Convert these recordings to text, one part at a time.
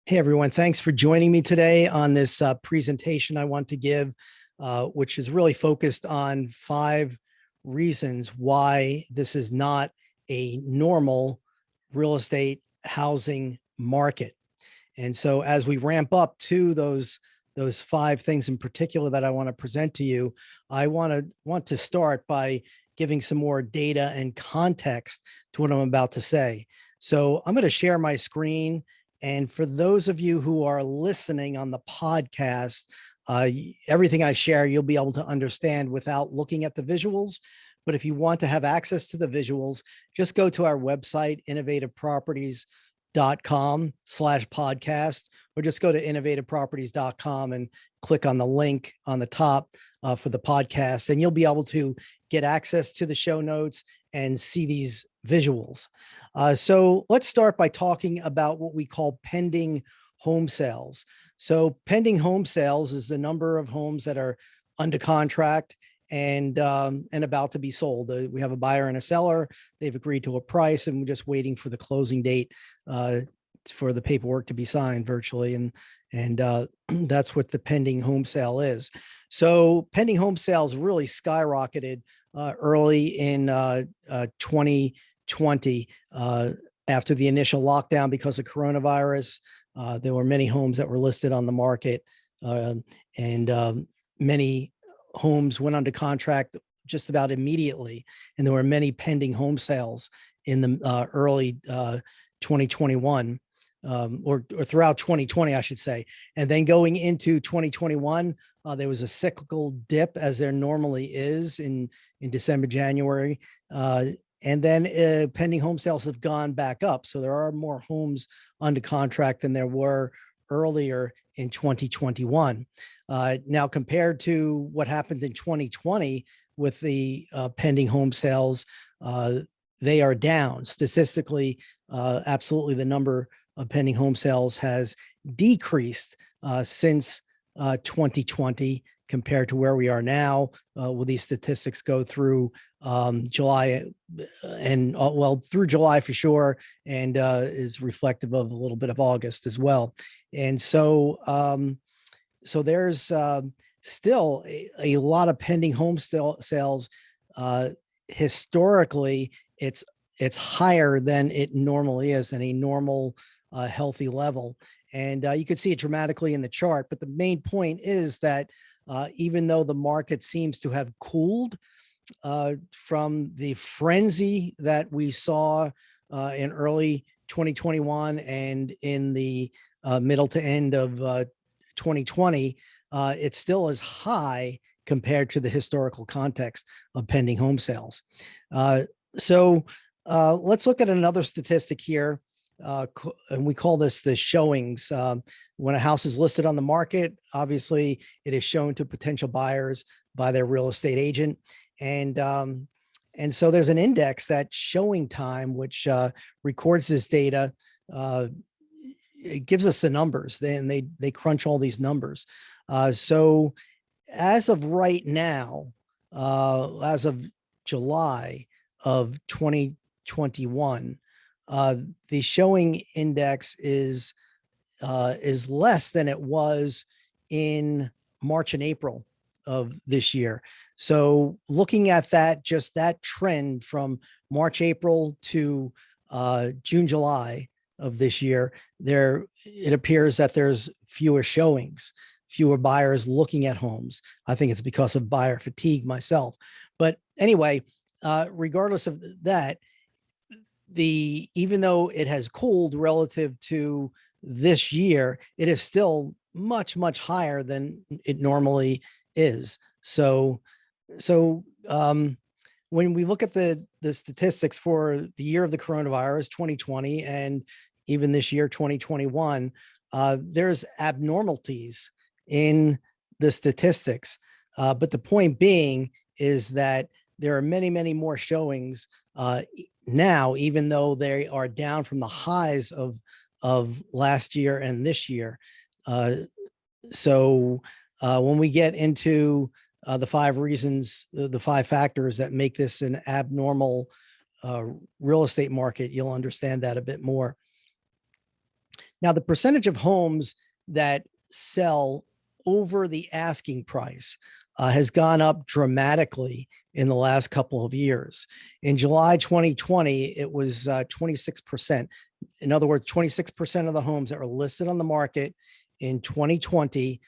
Hey, everyone. Thanks for joining me today on this presentation I want to give, which is really focused on 5 reasons why this is not a normal real estate housing market. And so as we ramp up to those 5 things in particular that I want to present to you, I want to start by giving some more data and context to what I'm about to say. So I'm going to share my screen. And for those of you who are listening on the podcast, everything I share, you'll be able to understand without looking at the visuals. But if you want to have access to the visuals, just go to our website, innovativeproperties.com/podcast, or just go to innovativeproperties.com and click on the link on the top for the podcast, and you'll be able to get access to the show notes and see these visuals. So let's start by talking about what we call pending home sales. So pending home sales is the number of homes that are under contract and about to be sold. We have a buyer and a seller. They've agreed to a price, and we're just waiting for the closing date for the paperwork to be signed virtually. And that's what the pending home sale is. So pending home sales really skyrocketed early in 2020 after the initial lockdown because of coronavirus. There were many homes that were listed on the market, and many homes went under contract just about immediately. And there were many pending home sales in the early 2021, or throughout 2020, I should say. And then going into 2021, there was a cyclical dip, as there normally is in December, January. And then pending home sales have gone back up. So there are more homes under contract than there were earlier in 2021. Now, compared to what happened in 2020 with the pending home sales, they are down. Statistically, absolutely, the number of pending home sales has decreased since 2020 compared to where we are now. Will these statistics go through July and through July for sure, and is reflective of a little bit of August as well. And so there's still a lot of pending home sales. Historically, it's higher than it normally is, than a normal healthy level. And you could see it dramatically in the chart. But the main point is that even though the market seems to have cooled from the frenzy that we saw in early 2021 and in the middle to end of 2020, it still is high compared to the historical context of pending home sales. So let's look at another statistic here. And we call this the showings. When a house is listed on the market, obviously it is shown to potential buyers by their real estate agent. And so there's an index, that showing time, which records this data. It gives us the numbers. Then they crunch all these numbers. So as of right now, as of July of 2021, the showing index is less than it was in March and April of this year. So looking at that, just that trend from March, April to June, July of this year, it appears that there's fewer showings, fewer buyers looking at homes. I think it's because of buyer fatigue myself. But anyway, regardless of that, even though it has cooled relative to this year, it is still much, much higher than it normally is. So when we look at the statistics for the year of the coronavirus, 2020, and even this year, 2021, there's abnormalities in the statistics. But the point being is that there are many, many more showings now, even though they are down from the highs of last year and this year. So when we get into the 5 reasons, the 5 factors that make this an abnormal real estate market, you'll understand that a bit more. Now, the percentage of homes that sell over the asking price has gone up dramatically in the last couple of years. In July 2020, it was 26%. In other words, 26% of the homes that were listed on the market in 2020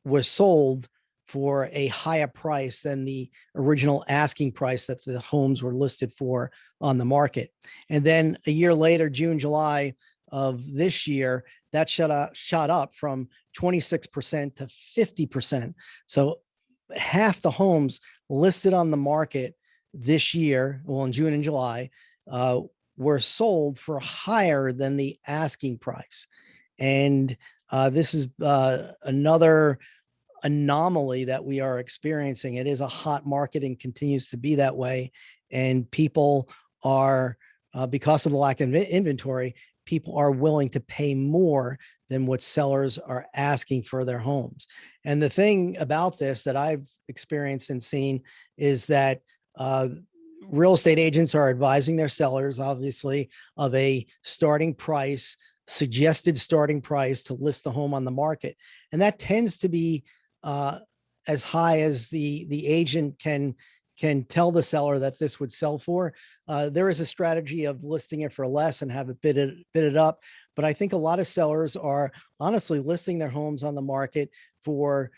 were sold for a higher price than the original asking price that the homes were listed for on the market. And then a year later, June, July of this year, that shot up from 26% to 50%. So half the homes listed on the market this year, well, in June and July, were sold for higher than the asking price. And this is another anomaly that we are experiencing. It is a hot market and continues to be that way. And people are, because of the lack of inventory, people are willing to pay more than what sellers are asking for their homes. And the thing about this that I've experienced and seen is that real estate agents are advising their sellers, obviously, of a starting price, suggested starting price to list the home on the market. And that tends to be as high as the agent can tell the seller that this would sell for. There is a strategy of listing it for less and have it bid it up. But I think a lot of sellers are honestly listing their homes on the market for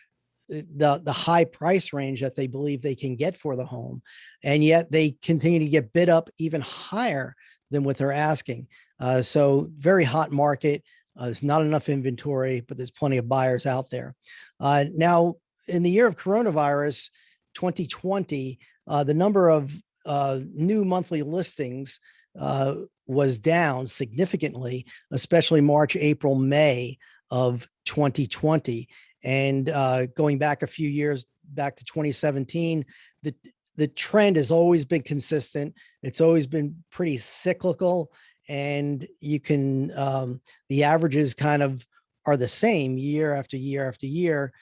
the high price range that they believe they can get for the home. And yet they continue to get bid up even higher than what they're asking. So very hot market. There's not enough inventory, but there's plenty of buyers out there. Now, in the year of coronavirus, 2020, the number of new monthly listings was down significantly, especially March, April, May of 2020. And going back a few years, back to 2017, the trend has always been consistent. It's always been pretty cyclical. And you can, the averages kind of are the same year after year after year,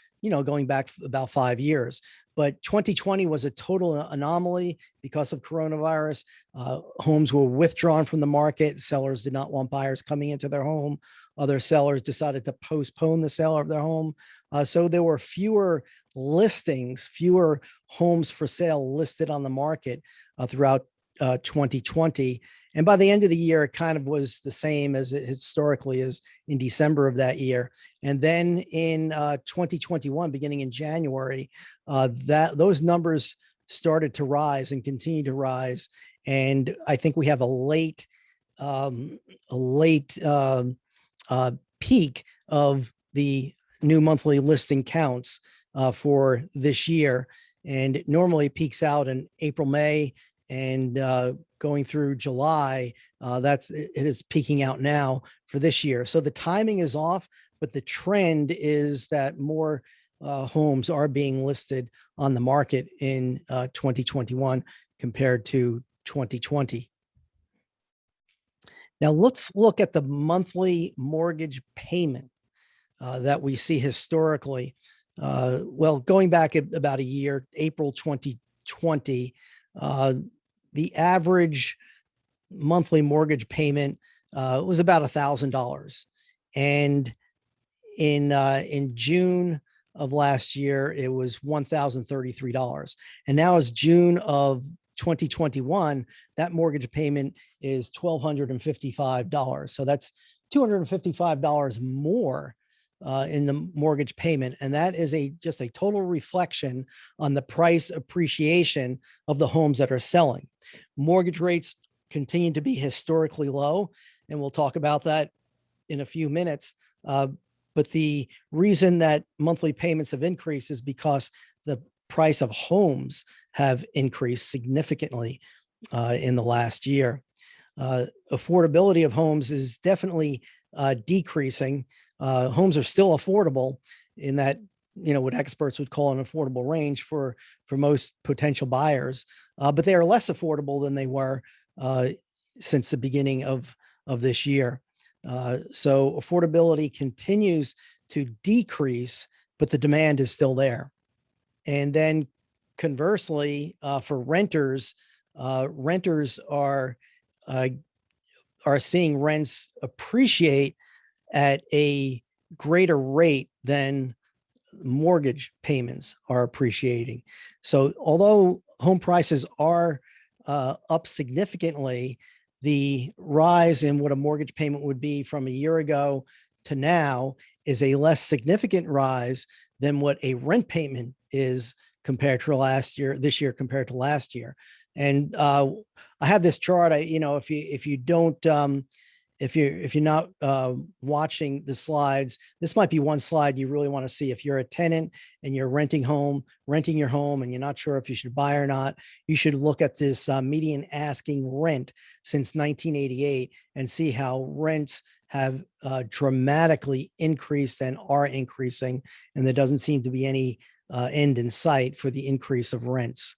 going back about 5 years. But 2020 was a total anomaly because of coronavirus. Homes were withdrawn from the market. Sellers did not want buyers coming into their home. Other sellers decided to postpone the sale of their home. So there were fewer listings, fewer homes for sale listed on the market throughout 2020. And by the end of the year, it kind of was the same as it historically is in December of that year. And then in 2021, beginning in January, those numbers started to rise and continue to rise. And I think we have a late peak of the new monthly listing counts for this year. And it normally peaks out in April, May, and going through July, it is peaking out now for this year. So the timing is off, but the trend is that more homes are being listed on the market in 2021 compared to 2020. Now let's look at the monthly mortgage payment that we see historically. Well, going back about a year, April 2020, the average monthly mortgage payment was about $1,000. And in June of last year, it was $1,033. And now it's June of 2021, that mortgage payment is $1,255. So that's $255 more in the mortgage payment. And that is just a total reflection on the price appreciation of the homes that are selling. Mortgage rates continue to be historically low, and we'll talk about that in a few minutes. But the reason that monthly payments have increased is because the price of homes have increased significantly in the last year. Affordability of homes is definitely decreasing. Homes are still affordable in that, what experts would call an affordable range for most potential buyers, but they are less affordable than they were since the beginning of this year. So affordability continues to decrease, but the demand is still there. And then conversely, for renters, renters are seeing rents appreciate at a greater rate than mortgage payments are appreciating. So although home prices are up significantly, the rise in what a mortgage payment would be from a year ago to now is a less significant rise than what a rent payment is compared to last year, this year compared to last year. And I have this chart. If you don't if you're not watching the slides, this might be one slide you really want to see. If you're a tenant and you're renting your home, and you're not sure if you should buy or not, you should look at this median asking rent since 1988 and see how rents have dramatically increased and are increasing, and there doesn't seem to be any end in sight for the increase of rents.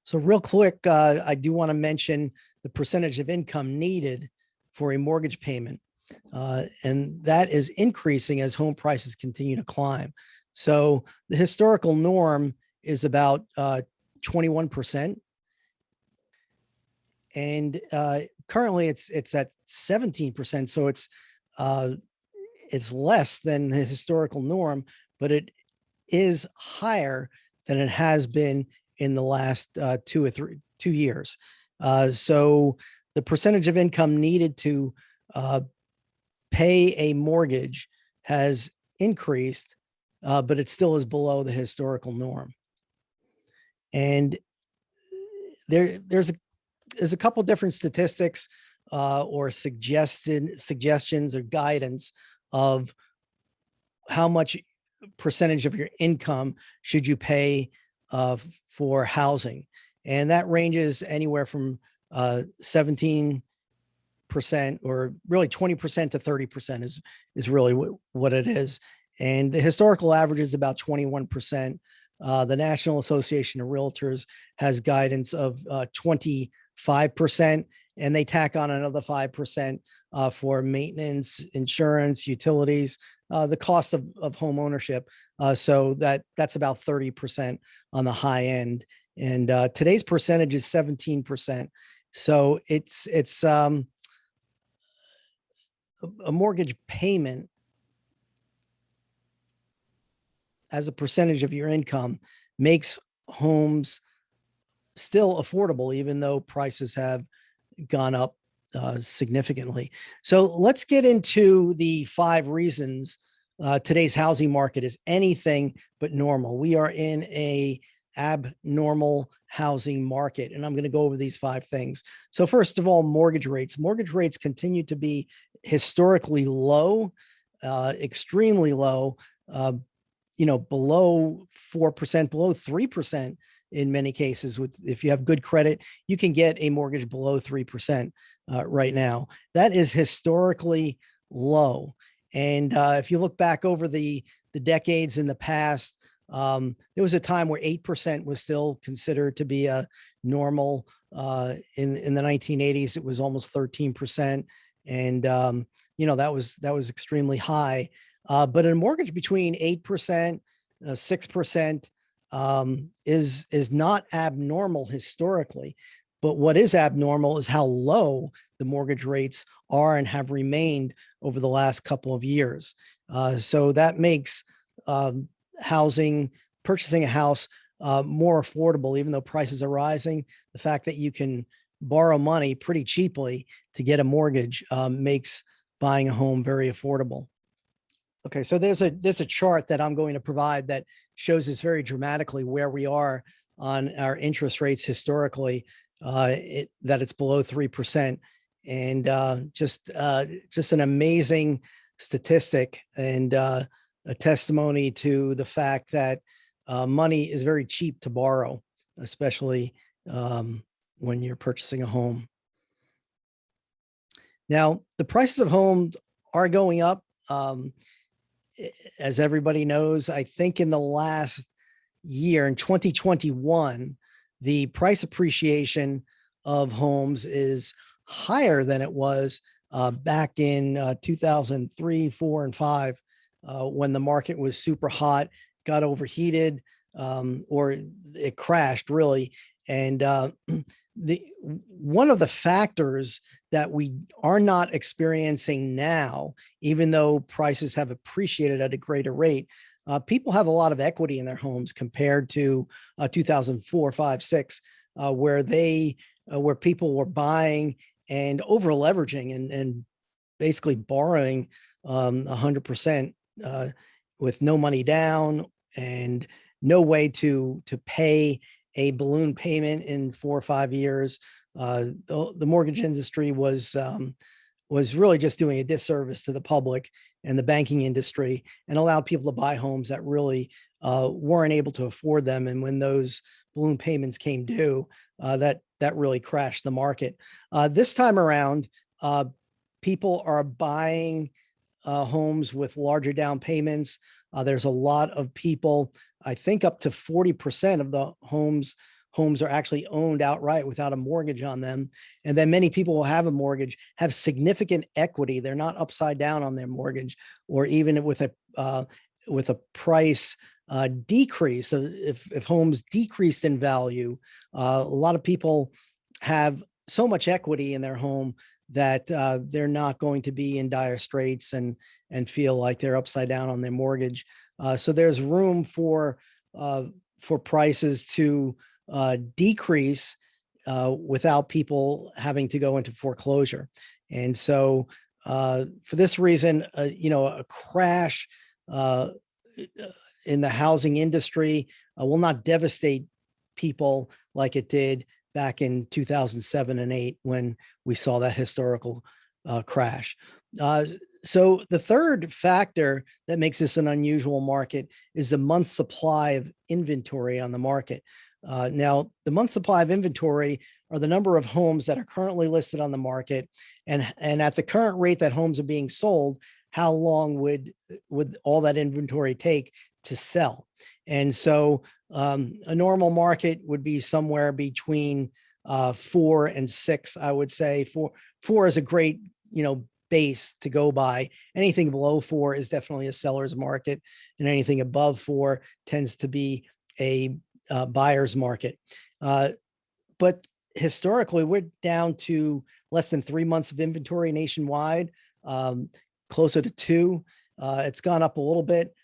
So real quick, I do want to mention the percentage of income needed for a mortgage payment. And that is increasing as home prices continue to climb. So the historical norm is about 21%. And currently it's at 17%. So it's less than the historical norm, but it is higher than it has been in the last 2 years. So the percentage of income needed to pay a mortgage has increased, but it still is below the historical norm. And there's a couple different statistics or suggestions or guidance of how much percentage of your income should you pay for housing. And that ranges anywhere from 17% or really 20% to 30% is really what it is. And the historical average is about 21%. The National Association of Realtors has guidance of 25%, and they tack on another 5% for maintenance, insurance, utilities, the cost of home ownership. So that's about 30% on the high end. And today's percentage is 17%. So it's a mortgage payment as a percentage of your income makes homes still affordable, even though prices have gone up significantly. So let's get into the 5 reasons today's housing market is anything but normal. We are in a abnormal housing market, and I'm going to go over these 5 things. So first of all, mortgage rates. Mortgage rates continue to be historically low, extremely low, below 4%, below 3% in many cases. If you have good credit, you can get a mortgage below 3% right now. That is historically low. And if you look back over the decades in the past, there was a time where 8% was still considered to be a normal. In the 1980s, it was almost 13%. And, that was extremely high. But a mortgage between 8%, 6% is not abnormal historically. But what is abnormal is how low the mortgage rates are and have remained over the last couple of years. So that makes purchasing a house more affordable, even though prices are rising. The fact that you can borrow money pretty cheaply to get a mortgage makes buying a home very affordable. Okay, so there's a chart that I'm going to provide that shows us very dramatically where we are on our interest rates historically, that it's below 3%. And just an amazing statistic and a testimony to the fact that money is very cheap to borrow, especially when you're purchasing a home. Now, the prices of homes are going up. As everybody knows, I think in the last year, in 2021, the price appreciation of homes is higher than it was back in 2003, 4, and 5, when the market was super hot, got overheated, or it crashed really. And one of the factors that we are not experiencing now, even though prices have appreciated at a greater rate. People have a lot of equity in their homes compared to 2004, 5, 6, where people were buying and over leveraging and basically borrowing 100% with no money down and no way to pay a balloon payment in 4 or 5 years. The mortgage industry was really just doing a disservice to the public and the banking industry, and allowed people to buy homes that really weren't able to afford them. And when those balloon payments came due, that really crashed the market. This time around, people are buying homes with larger down payments. There's a lot of people, I think up to 40% of the homes are actually owned outright without a mortgage on them. And then many people who have a mortgage have significant equity. They're not upside down on their mortgage, or even with a price decrease. So if homes decreased in value, a lot of people have so much equity in their home that they're not going to be in dire straits and feel like they're upside down on their mortgage. So there's room for prices to decrease without people having to go into foreclosure. And so for this reason, a crash in the housing industry will not devastate people like it did back in 2007 and 8 when we saw that historical crash. So the third factor that makes this an unusual market is the month supply of inventory on the market. Now, the month supply of inventory are the number of homes that are currently listed on the market, and at the current rate that homes are being sold, how long would all that inventory take to sell? And so a normal market would be somewhere between 4 and 6, I would say. Four is a great, base to go by. Anything below 4 is definitely a seller's market, and anything above 4 tends to be a buyer's market. But historically, we're down to less than 3 months of inventory nationwide, closer to 2. It's gone up a little bit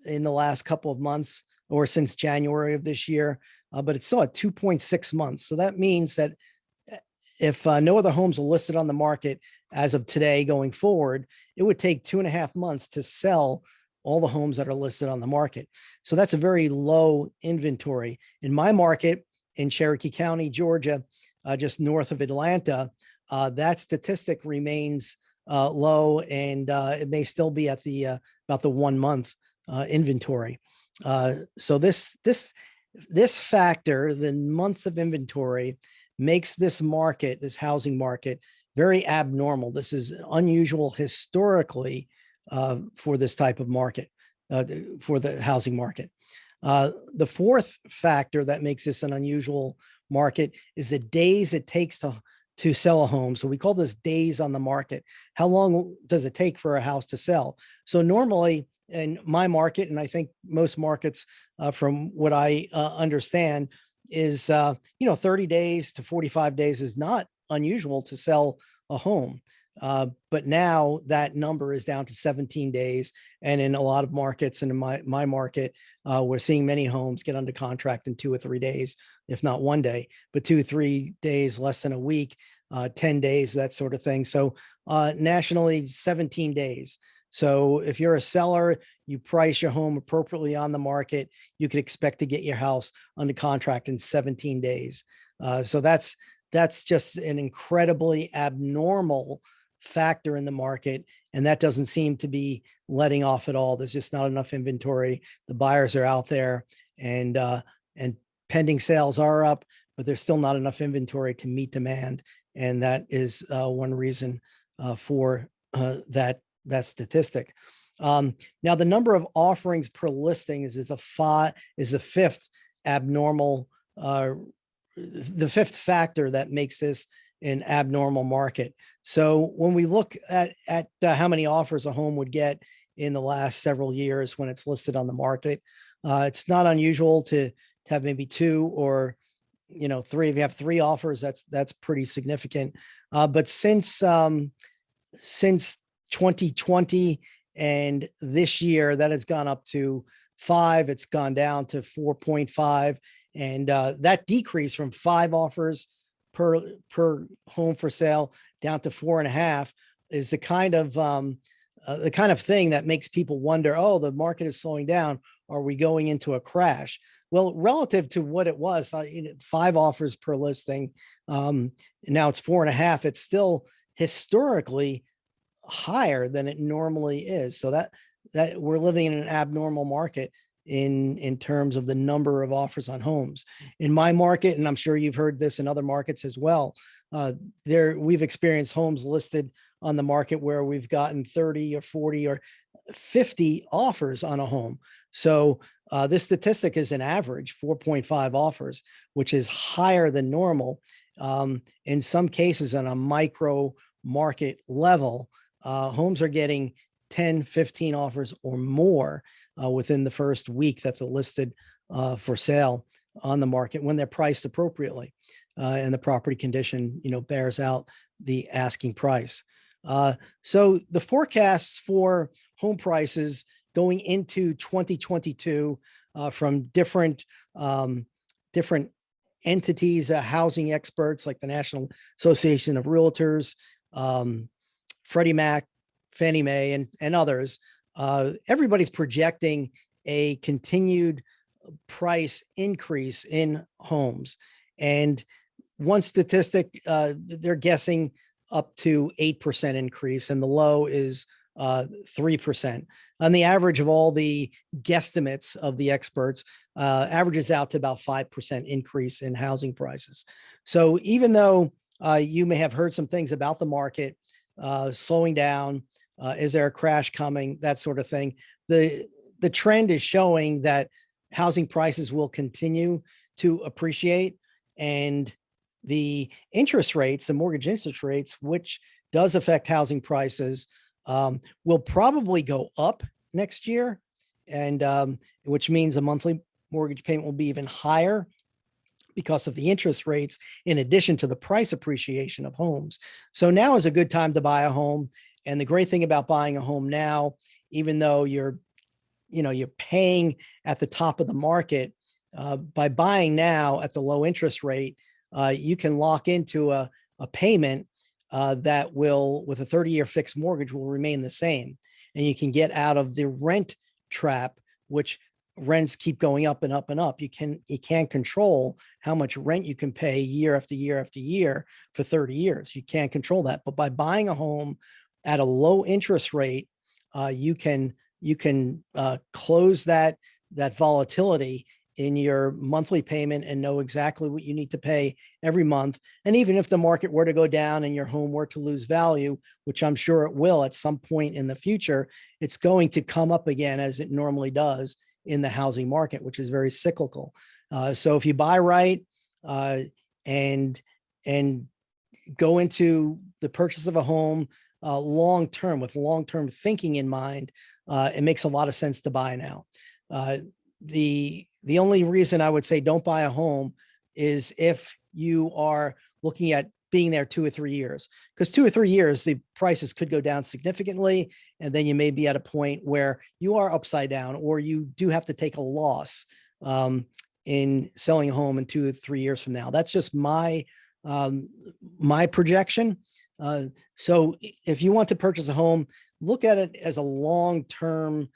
in the last couple of months or since January of this year, but it's still at 2.6 months. So that means that if no other homes are listed on the market as of today going forward, it would take 2.5 months to sell all the homes that are listed on the market. So that's a very low inventory. In my market in Cherokee County, Georgia, just north of Atlanta, that statistic remains low, and it may still be at the about the 1 month inventory. So this factor, the months of inventory, makes this market, this housing market, very abnormal. This is unusual historically for this type of market, for the housing market. The fourth factor that makes this an unusual market is the days it takes to sell a home. So we call this days on the market. How long does it take for a house to sell? So normally in my market, and I think most markets from what I understand, is 30 days to 45 days is not unusual to sell a home. But now that number is down to 17 days. And in a lot of markets, and in my market, we're seeing many homes get under contract in 2 or 3 days, if not 1 day, but 2 or 3 days, less than a week, 10 days, that sort of thing. So nationally, 17 days. So if you're a seller, you price your home appropriately on the market, you could expect to get your house under contract in 17 days. So that's just an incredibly abnormal factor in the market. And that doesn't seem to be letting off at all. There's just not enough inventory. The buyers are out there, and pending sales are up, but there's still not enough inventory to meet demand. And that is one reason for that statistic. Now, the number of offerings per listing is the fifth abnormal, the fifth factor that makes this an abnormal market. So when we look at how many offers a home would get in the last several years when it's listed on the market, it's not unusual to have maybe 2 or if you have three offers, that's pretty significant. But since 2020 and this year, that has gone up to 5. It's gone down to 4.5, and that decrease from 5 offers per home for sale down to 4.5 is the kind of thing that makes people wonder, oh, the market is slowing down. Are we going into a crash? Well, relative to what it was, 5 offers per listing, now it's 4.5. It's still historically higher than it normally is. So that we're living in an abnormal market in terms of the number of offers on homes. In my market, and I'm sure you've heard this in other markets as well, we've experienced homes listed on the market where we've gotten 30 or 40 or 50 offers on a home. So this statistic is an average 4.5 offers, which is higher than normal. In some cases, on a micro market level, homes are getting 10, 15 offers or more within the first week that they're listed for sale on the market when they're priced appropriately, and the property condition, bears out the asking price. So the forecasts for home prices going into 2022 from different entities, housing experts like the National Association of Realtors, Freddie Mac, Fannie Mae, and others, everybody's projecting a continued price increase in homes. And one statistic, they're guessing up to 8% increase, and the low is 3%. On the average of all the guesstimates of the experts, averages out to about 5% increase in housing prices. So even though you may have heard some things about the market slowing down, is there a crash coming, that sort of thing, the trend is showing that housing prices will continue to appreciate, and the interest rates, the mortgage interest rates, which does affect housing prices, will probably go up next year, and which means the monthly mortgage payment will be even higher because of the interest rates, in addition to the price appreciation of homes. So now is a good time to buy a home. And the great thing about buying a home now, even though you're paying at the top of the market, by buying now at the low interest rate, you can lock into a payment that will, with a 30-year fixed mortgage, will remain the same. And you can get out of the rent trap, which rents keep going up and up and up. You can't control how much rent you can pay year after year after year for 30 years. You can't control that. But by buying a home at a low interest rate, you can close that volatility in your monthly payment and know exactly what you need to pay every month. And even if the market were to go down and your home were to lose value, which I'm sure it will at some point in the future, it's going to come up again, as it normally does in the housing market, which is very cyclical. So if you buy right, and go into the purchase of a home long-term, with long-term thinking in mind, it makes a lot of sense to buy now. The only reason I would say don't buy a home is if you are looking at being there 2 or 3 years, because 2 or 3 years, the prices could go down significantly. And then you may be at a point where you are upside down, or you do have to take a loss in selling a home in 2 or 3 years from now. That's just my projection. So if you want to purchase a home, look at it as a long-term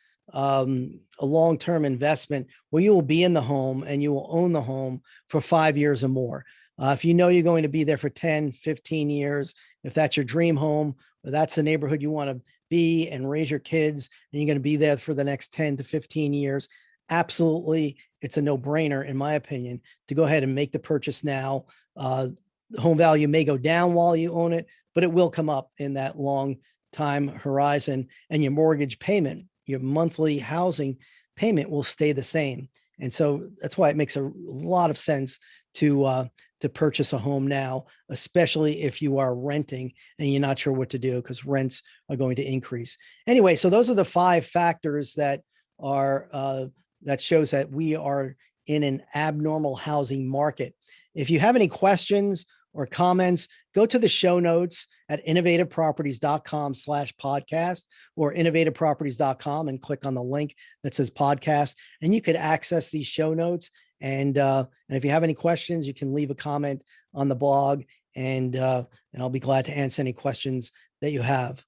investment where you will be in the home and you will own the home for 5 years or more. If you know you're going to be there for 10, 15 years, if that's your dream home, or that's the neighborhood you want to be and raise your kids, and you're going to be there for the next 10 to 15 years, absolutely, it's a no-brainer, in my opinion, to go ahead and make the purchase now. The home value may go down while you own it, but it will come up in that long time horizon, and your mortgage payment, your monthly housing payment, will stay the same. And so that's why it makes a lot of sense to purchase a home now, especially if you are renting and you're not sure what to do, because rents are going to increase. Anyway, so those are the 5 factors that are that shows that we are in an abnormal housing market. If you have any questions or comments, go to the show notes at innovativeproperties.com/podcast or innovativeproperties.com and click on the link that says podcast. And you could access these show notes. And if you have any questions, you can leave a comment on the blog, and I'll be glad to answer any questions that you have.